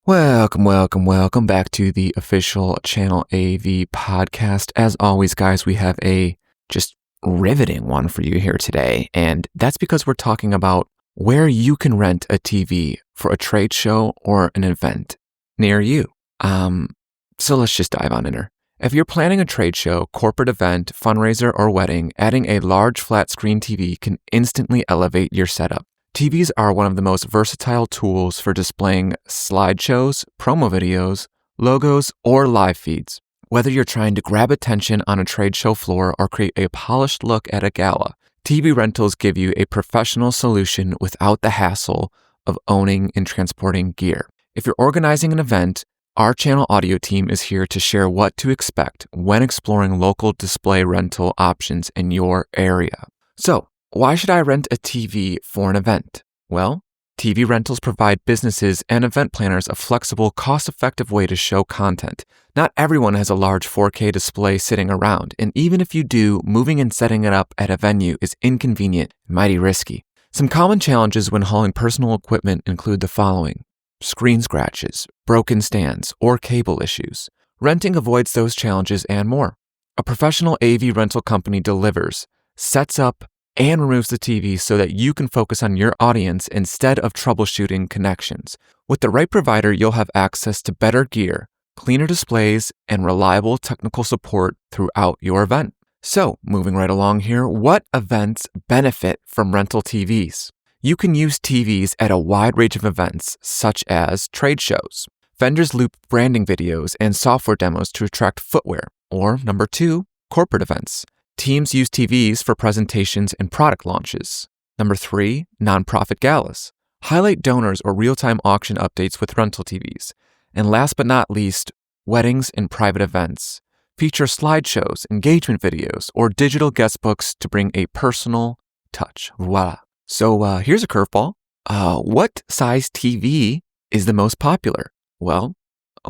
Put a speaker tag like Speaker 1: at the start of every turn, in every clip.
Speaker 1: Welcome back to the official Channel AV podcast. As always, guys, we have a just riveting one for you here today. And that's because we're talking about where you can rent a TV for a trade show or an event near you. So let's just dive on in her. If you're planning a trade show, corporate event, fundraiser, or wedding, adding a large flat screen TV can instantly elevate your setup. TVs are one of the most versatile tools for displaying slideshows, promo videos, logos, or live feeds. Whether you're trying to grab attention on a trade show floor or create a polished look at a gala, TV rentals give you a professional solution without the hassle of owning and transporting gear. If you're organizing an event, our channel audio team is here to share what to expect when exploring local display rental options in your area. So, why should I rent a TV for an event? Well, TV rentals provide businesses and event planners a flexible, cost-effective way to show content. Not everyone has a large 4K display sitting around, and even if you do, moving and setting it up at a venue is inconvenient and mighty risky. Some common challenges when hauling personal equipment include the following: screen scratches, broken stands, or cable issues. Renting avoids those challenges and more. A professional AV rental company delivers, sets up, and removes the TV so that you can focus on your audience instead of troubleshooting connections. With the right provider, you'll have access to better gear, cleaner displays, and reliable technical support throughout your event. So, moving right along here, what events benefit from rental TVs? You can use TVs at a wide range of events, such as trade shows. Vendors loop branding videos and software demos to attract footwear. Or, number 2, corporate events. Teams use TVs for presentations and product launches. Number 3, nonprofit galas. Highlight donors or real-time auction updates with rental TVs. And last but not least, weddings and private events. Feature slideshows, engagement videos, or digital guest books to bring a personal touch. Voila. So here's a curveball. What size TV is the most popular? Well,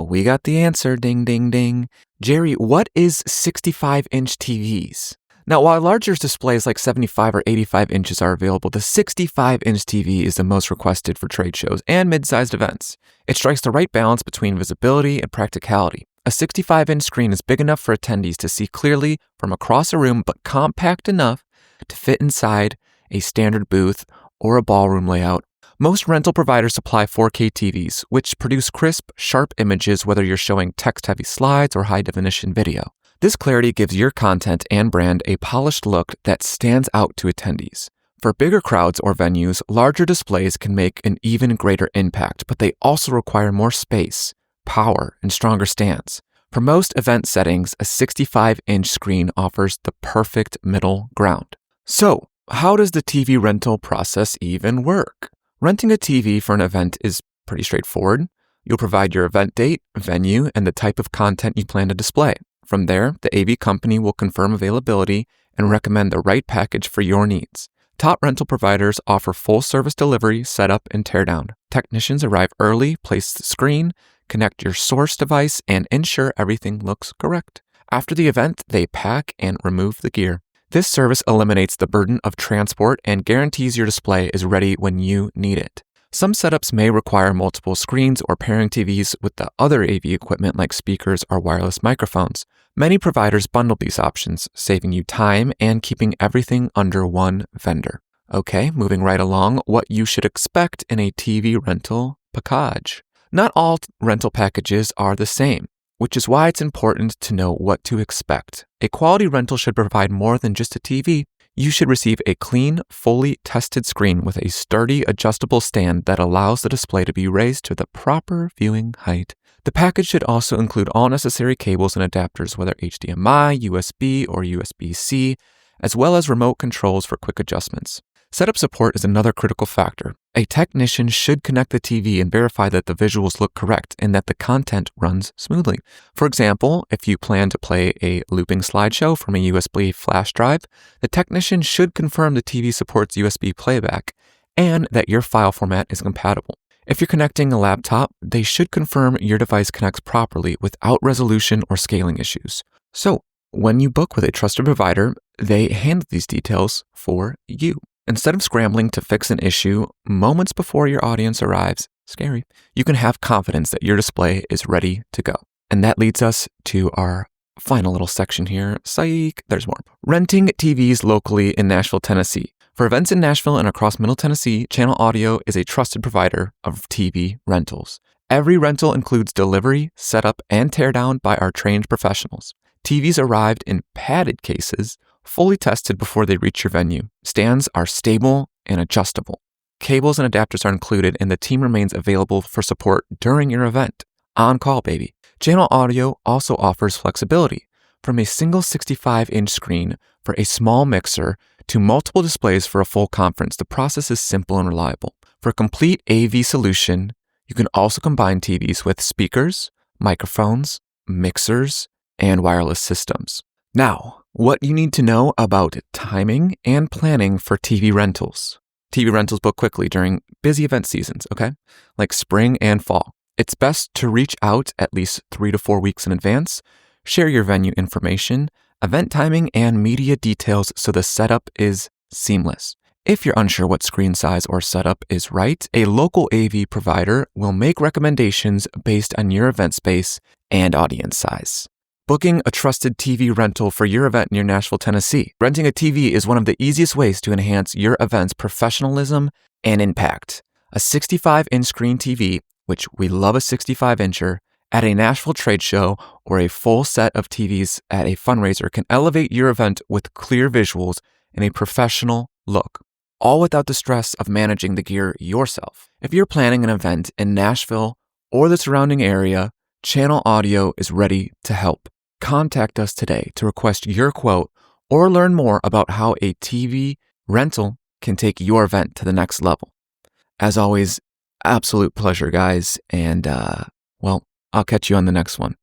Speaker 1: we got the answer. Ding, ding, ding. Jerry, what is 65-inch TVs? Now, while larger displays like 75 or 85 inches are available, the 65-inch TV is the most requested for trade shows and mid-sized events. It strikes the right balance between visibility and practicality. A 65-inch screen is big enough for attendees to see clearly from across a room, but compact enough to fit inside a standard booth or a ballroom layout. Most rental providers supply 4K TVs, which produce crisp, sharp images whether you're showing text-heavy slides or high-definition video. This clarity gives your content and brand a polished look that stands out to attendees. For bigger crowds or venues, larger displays can make an even greater impact, but they also require more space, power, and stronger stands. For most event settings, a 65-inch screen offers the perfect middle ground. So, how does the TV rental process even work? Renting a TV for an event is pretty straightforward. You'll provide your event date, venue, and the type of content you plan to display. From there, the AV company will confirm availability and recommend the right package for your needs. Top rental providers offer full service delivery, setup, and teardown. Technicians arrive early, place the screen, connect your source device, and ensure everything looks correct. After the event, they pack and remove the gear. This service eliminates the burden of transport and guarantees your display is ready when you need it. Some setups may require multiple screens or pairing TVs with the other AV equipment like speakers or wireless microphones. Many providers bundle these options, saving you time and keeping everything under one vendor. Okay, moving right along, what you should expect in a TV rental package. Not all rental packages are the same, which is why it's important to know what to expect. A quality rental should provide more than just a TV. You should receive a clean, fully tested screen with a sturdy, adjustable stand that allows the display to be raised to the proper viewing height. The package should also include all necessary cables and adapters, whether HDMI, USB, or USB-C, as well as remote controls for quick adjustments. Setup support is another critical factor. A technician should connect the TV and verify that the visuals look correct and that the content runs smoothly. For example, if you plan to play a looping slideshow from a USB flash drive, the technician should confirm the TV supports USB playback and that your file format is compatible. If you're connecting a laptop, they should confirm your device connects properly without resolution or scaling issues. So, when you book with a trusted provider, they handle these details for you. Instead of scrambling to fix an issue moments before your audience arrives, scary, you can have confidence that your display is ready to go. And that leads us to our final little section here. Psych, there's more. Renting TVs locally in Nashville, Tennessee. For events in Nashville and across Middle Tennessee, Channel Audio is a trusted provider of TV rentals. Every rental includes delivery, setup, and teardown by our trained professionals. TVs arrived in padded cases, fully tested before they reach your venue. Stands are stable and adjustable. Cables and adapters are included, and the team remains available for support during your event. On call, baby. Channel Audio also offers flexibility, from a single 65-inch screen for a small mixer to multiple displays for a full conference. The process is simple and reliable. For a complete AV solution, you can also combine TVs with speakers, microphones, mixers, and wireless systems. Now, what you need to know about timing and planning for TV rentals. TV rentals book quickly during busy event seasons, okay? Like spring and fall. It's best to reach out at least 3 to 4 weeks in advance, share your venue information, event timing, and media details so the setup is seamless. If you're unsure what screen size or setup is right, a local AV provider will make recommendations based on your event space and audience size. Booking a trusted TV rental for your event near Nashville, Tennessee. Renting a TV is one of the easiest ways to enhance your event's professionalism and impact. A 65-inch screen TV, which we love a 65-incher, at a Nashville trade show or a full set of TVs at a fundraiser can elevate your event with clear visuals and a professional look, all without the stress of managing the gear yourself. If you're planning an event in Nashville or the surrounding area, Channel Audio is ready to help. Contact us today to request your quote or learn more about how a TV rental can take your event to the next level. As always, absolute pleasure, guys, and well, I'll catch you on the next one.